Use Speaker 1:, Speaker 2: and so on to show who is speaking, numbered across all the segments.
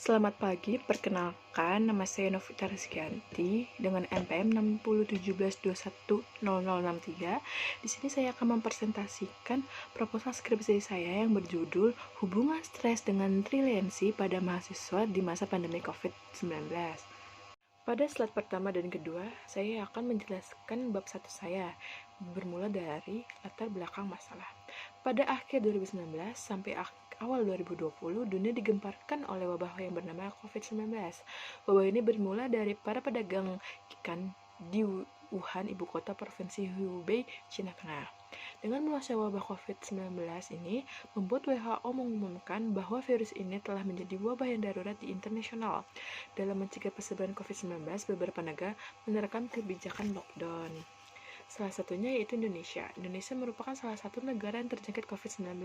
Speaker 1: Selamat pagi, perkenalkan nama saya Novita Rizkyanti dengan NPM 6017210063. Di sini saya akan mempresentasikan proposal skripsi saya yang berjudul Hubungan Stres dengan Resiliensi pada Mahasiswa di Masa Pandemi COVID-19. Pada slide pertama dan kedua, saya akan menjelaskan bab 1 saya, bermula dari latar belakang masalah. Pada akhir 2019 sampai awal 2020, dunia digemparkan oleh wabah yang bernama COVID-19. Wabah ini bermula dari para pedagang ikan di Wuhan, ibu kota provinsi Hubei, Cina Tengah. Dengan meluasnya wabah COVID-19 ini, membuat WHO mengumumkan bahwa virus ini telah menjadi wabah yang darurat di internasional. Dalam mencegah persebaran COVID-19, beberapa negara menerapkan kebijakan lockdown. Salah satunya yaitu Indonesia. Indonesia merupakan salah satu negara yang terjangkit COVID-19.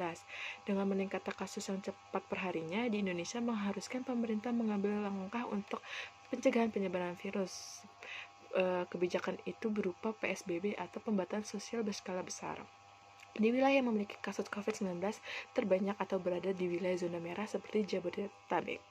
Speaker 1: Dengan meningkatnya kasus yang cepat perharinya, di Indonesia mengharuskan pemerintah mengambil langkah untuk pencegahan penyebaran virus. Kebijakan itu berupa PSBB atau pembatasan sosial berskala besar. Di wilayah yang memiliki kasus COVID-19 terbanyak atau berada di wilayah zona merah seperti Jabodetabek.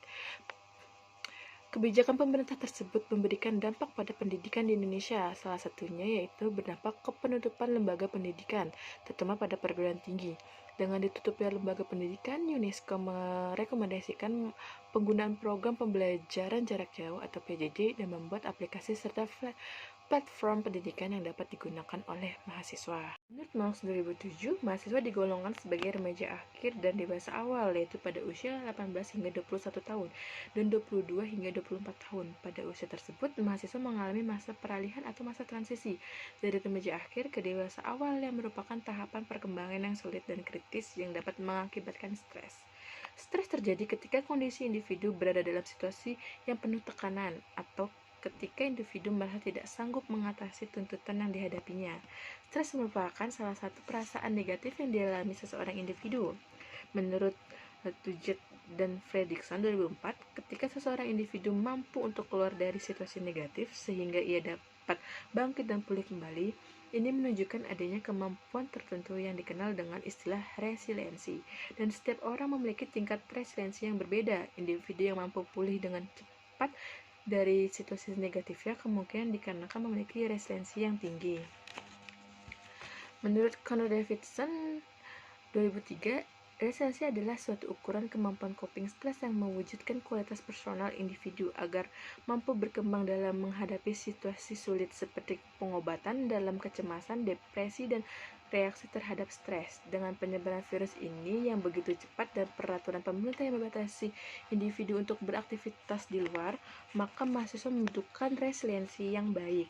Speaker 1: Kebijakan pemerintah tersebut memberikan dampak pada pendidikan di Indonesia, salah satunya yaitu berdampak ke penutupan lembaga pendidikan, terutama pada perguruan tinggi. Dengan ditutupnya lembaga pendidikan, UNESCO merekomendasikan penggunaan program pembelajaran jarak jauh atau PJJ dan membuat aplikasi serta platform pendidikan yang dapat digunakan oleh mahasiswa. Menurut Marks 2007, mahasiswa digolongkan sebagai remaja akhir dan dewasa awal, yaitu pada usia 18 hingga 21 tahun dan 22 hingga 24 tahun. Pada usia tersebut, mahasiswa mengalami masa peralihan atau masa transisi dari remaja akhir ke dewasa awal yang merupakan tahapan perkembangan yang sulit dan kritis yang dapat mengakibatkan stres. Stres terjadi ketika kondisi individu berada dalam situasi yang penuh tekanan atau ketika individu merasa tidak sanggup mengatasi tuntutan yang dihadapinya. Stres merupakan salah satu perasaan negatif yang dialami seseorang individu. Menurut Tujet dan Fredrickson 2004, ketika seseorang individu mampu untuk keluar dari situasi negatif sehingga ia dapat bangkit dan pulih kembali, ini menunjukkan adanya kemampuan tertentu yang dikenal dengan istilah resiliensi. Dan setiap orang memiliki tingkat resiliensi yang berbeda. Individu yang mampu pulih dengan cepat dari situasi negatifnya kemungkinan dikarenakan memiliki resiliensi yang tinggi. Menurut Connor Davidson 2003, resiliensi adalah suatu ukuran kemampuan coping stres yang mewujudkan kualitas personal individu agar mampu berkembang dalam menghadapi situasi sulit seperti pengobatan dalam kecemasan, depresi, dan reaksi terhadap stres. Dengan penyebaran virus ini yang begitu cepat dan peraturan pemerintah yang membatasi individu untuk beraktivitas di luar, maka mahasiswa membutuhkan resiliensi yang baik.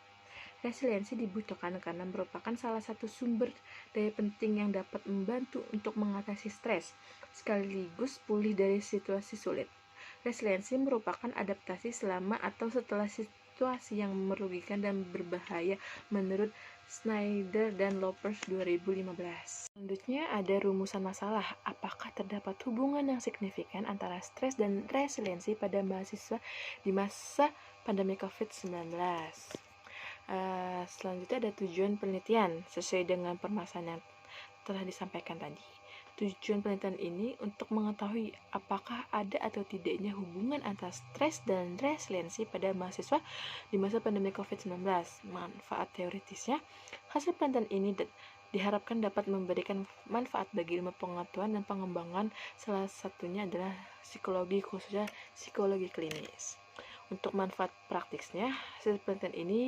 Speaker 1: Resiliensi dibutuhkan karena merupakan salah satu sumber daya penting yang dapat membantu untuk mengatasi stres, sekaligus pulih dari situasi sulit. Resiliensi merupakan adaptasi selama atau setelah situasi yang merugikan dan berbahaya menurut Snyder dan Lopers 2015. Selanjutnya ada rumusan masalah. Apakah terdapat hubungan yang signifikan antara stres dan resiliensi pada mahasiswa di masa pandemi COVID-19? Selanjutnya ada tujuan penelitian sesuai dengan permasalahan yang telah disampaikan tadi. Tujuan penelitian ini untuk mengetahui apakah ada atau tidaknya hubungan antara stres dan resiliensi pada mahasiswa di masa pandemi COVID-19. Manfaat teoritisnya, hasil penelitian ini diharapkan dapat memberikan manfaat bagi ilmu pengetahuan dan pengembangan, salah satunya adalah psikologi, khususnya psikologi klinis. Untuk manfaat praktisnya, hasil penelitian ini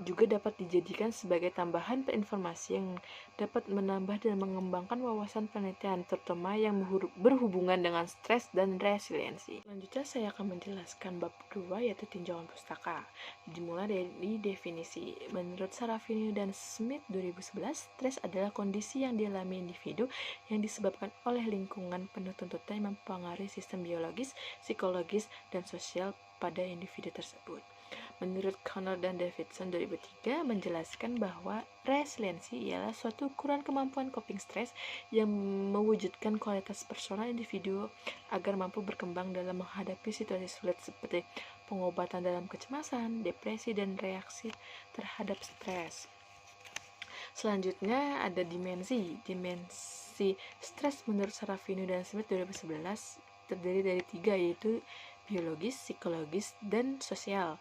Speaker 1: juga dapat dijadikan sebagai tambahan informasi yang dapat menambah dan mengembangkan wawasan penelitian, terutama yang berhubungan dengan stres dan resiliensi. Selanjutnya saya akan menjelaskan bab 2 yaitu tinjauan pustaka. Dimulai dari definisi. Menurut Sarafini dan Smith 2011, stres adalah kondisi yang dialami individu yang disebabkan oleh lingkungan penuh tuntutan yang mempengaruhi sistem biologis, psikologis, dan sosial pada individu tersebut. Menurut Connor dan Davidson 2003 menjelaskan bahwa resiliensi ialah suatu ukuran kemampuan coping stres yang mewujudkan kualitas personal individu agar mampu berkembang dalam menghadapi situasi sulit seperti pengobatan dalam kecemasan, depresi, dan reaksi terhadap stres. Selanjutnya ada dimensi stres menurut Sarafino dan Smith 2011 terdiri dari 3, yaitu biologis, psikologis, dan sosial.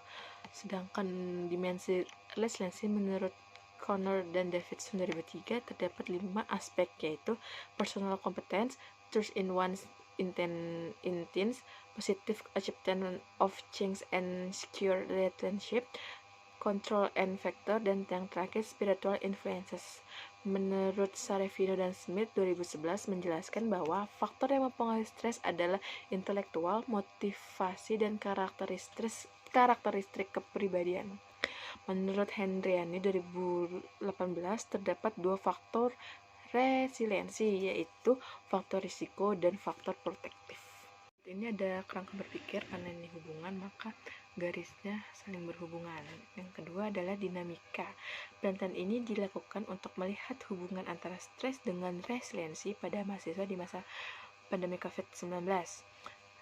Speaker 1: Sedangkan dimensi resiliensi menurut Connor dan Davidson 2003 terdapat 5 aspek, yaitu personal competence, trust in one's intents, positive acceptance of change and secure relationship, control and factor, dan yang terakhir spiritual influences. Menurut Sarefino dan Smith 2011 menjelaskan bahwa faktor yang mempengaruhi stres adalah intelektual, motivasi, dan karakteristik kepribadian. Menurut Hendriani 2018 terdapat 2 faktor resiliensi, yaitu faktor risiko dan faktor protektif. Ini ada kerangka berpikir, karena ini hubungan maka garisnya saling berhubungan. Yang kedua adalah dinamika. Penelitian ini dilakukan untuk melihat hubungan antara stres dengan resiliensi pada mahasiswa di masa pandemi COVID-19.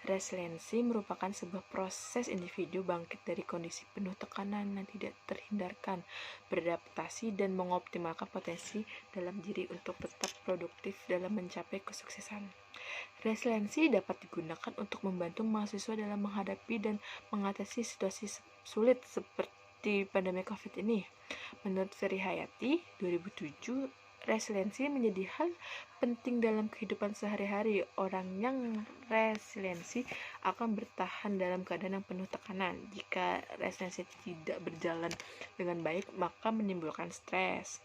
Speaker 1: Resiliensi merupakan sebuah proses individu bangkit dari kondisi penuh tekanan yang tidak terhindarkan, beradaptasi, dan mengoptimalkan potensi dalam diri untuk tetap produktif dalam mencapai kesuksesan. Resiliensi dapat digunakan untuk membantu mahasiswa dalam menghadapi dan mengatasi situasi sulit seperti pandemi COVID ini. Menurut Ferry Hayati 2007, resiliensi menjadi hal penting dalam kehidupan sehari-hari. Orang yang resiliensi akan bertahan dalam keadaan yang penuh tekanan. Jika resiliensi tidak berjalan dengan baik, maka menimbulkan stres.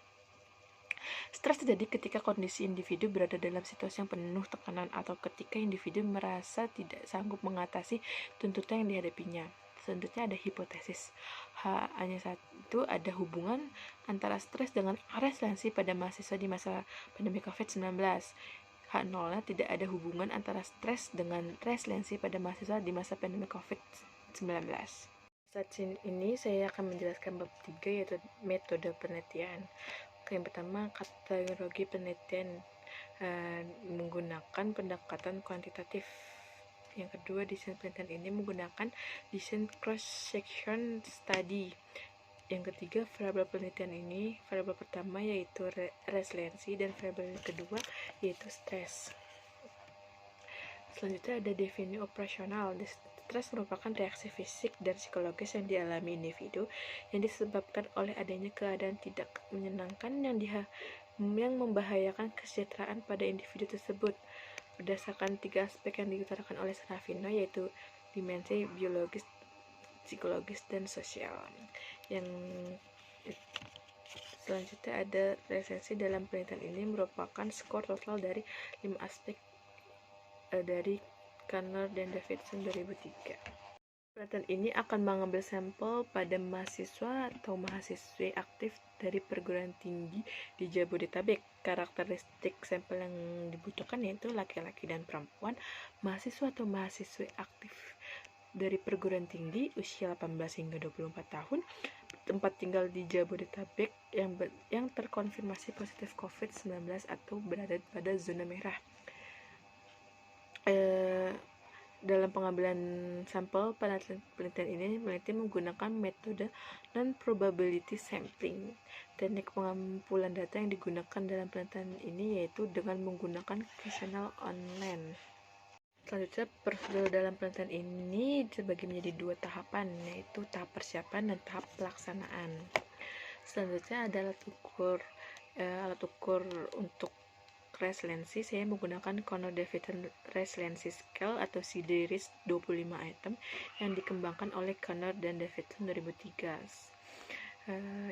Speaker 1: Stres terjadi ketika kondisi individu berada dalam situasi yang penuh tekanan atau ketika individu merasa tidak sanggup mengatasi tuntutan yang dihadapinya. Selanjutnya ada hipotesis. Hanya satu, ada hubungan antara stres dengan resiliensi pada mahasiswa di masa pandemi COVID-19. H0-nya tidak ada hubungan antara stres dengan resiliensi pada mahasiswa di masa pandemi COVID-19. Saat ini saya akan menjelaskan bab 3, yaitu metode penelitian. Yang pertama, kategori penelitian menggunakan pendekatan kuantitatif. Yang kedua, desain penelitian ini menggunakan desain cross-section study. Yang ketiga, variabel penelitian ini, variabel pertama yaitu resiliensi, dan variabel kedua yaitu stres. Selanjutnya ada definisi operasional. Stres merupakan reaksi fisik dan psikologis yang dialami individu yang disebabkan oleh adanya keadaan tidak menyenangkan yang membahayakan kesejahteraan pada individu tersebut. Berdasarkan 3 aspek yang diutarakan oleh Sarafino, yaitu dimensi biologis, psikologis, dan sosial. Yang selanjutnya ada resiliensi. Dalam penelitian ini merupakan skor total dari 5 aspek dari Connor dan Davidson 2003. Penelitian ini akan mengambil sampel pada mahasiswa atau mahasiswi aktif dari perguruan tinggi di Jabodetabek. Karakteristik sampel yang dibutuhkan yaitu laki-laki dan perempuan, mahasiswa atau mahasiswi aktif dari perguruan tinggi usia 18 hingga 24 tahun, tempat tinggal di Jabodetabek yang terkonfirmasi positif COVID-19 atau berada pada zona merah. Dalam pengambilan sampel penelitian ini, peneliti menggunakan metode non-probability sampling. Teknik pengumpulan data yang digunakan dalam penelitian ini yaitu dengan menggunakan kuesioner online. Selanjutnya, prosedur dalam penelitian ini terbagi menjadi 2 tahapan, yaitu tahap persiapan dan tahap pelaksanaan. Selanjutnya ada alat ukur untuk resiliensi. Saya menggunakan Connor-Davidson Resiliency Scale atau CDRIS 25 item yang dikembangkan oleh Connor dan Davidson 2003.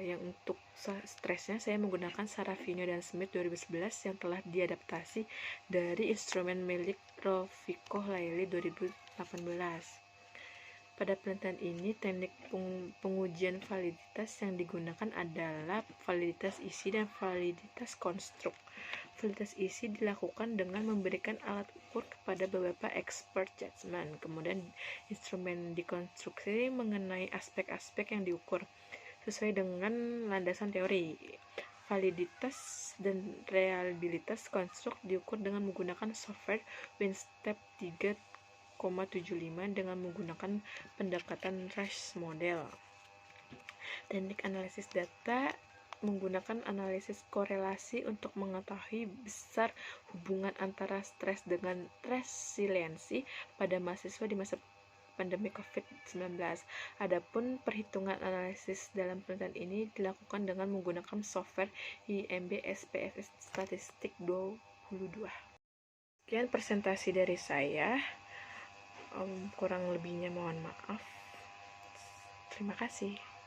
Speaker 1: Yang untuk stresnya saya menggunakan Sarafino dan Smith 2011 yang telah diadaptasi dari instrumen milik Rovico Laili 2018. Pada penelitian ini, teknik pengujian validitas yang digunakan adalah validitas isi dan validitas konstruk. Validitas isi dilakukan dengan memberikan alat ukur kepada beberapa expert judgment. Kemudian instrumen dikonstruksi mengenai aspek-aspek yang diukur sesuai dengan landasan teori. Validitas dan reliabilitas konstruk diukur dengan menggunakan software WinStep 3,75 dengan menggunakan pendekatan Rush model. Teknik analisis data menggunakan analisis korelasi untuk mengetahui besar hubungan antara stres dengan resiliensi pada mahasiswa di masa pandemi COVID-19. Adapun perhitungan analisis dalam penelitian ini dilakukan dengan menggunakan software IMB SPSS Statistik 22. Sekian presentasi dari saya. Kurang lebihnya mohon maaf. Terima kasih.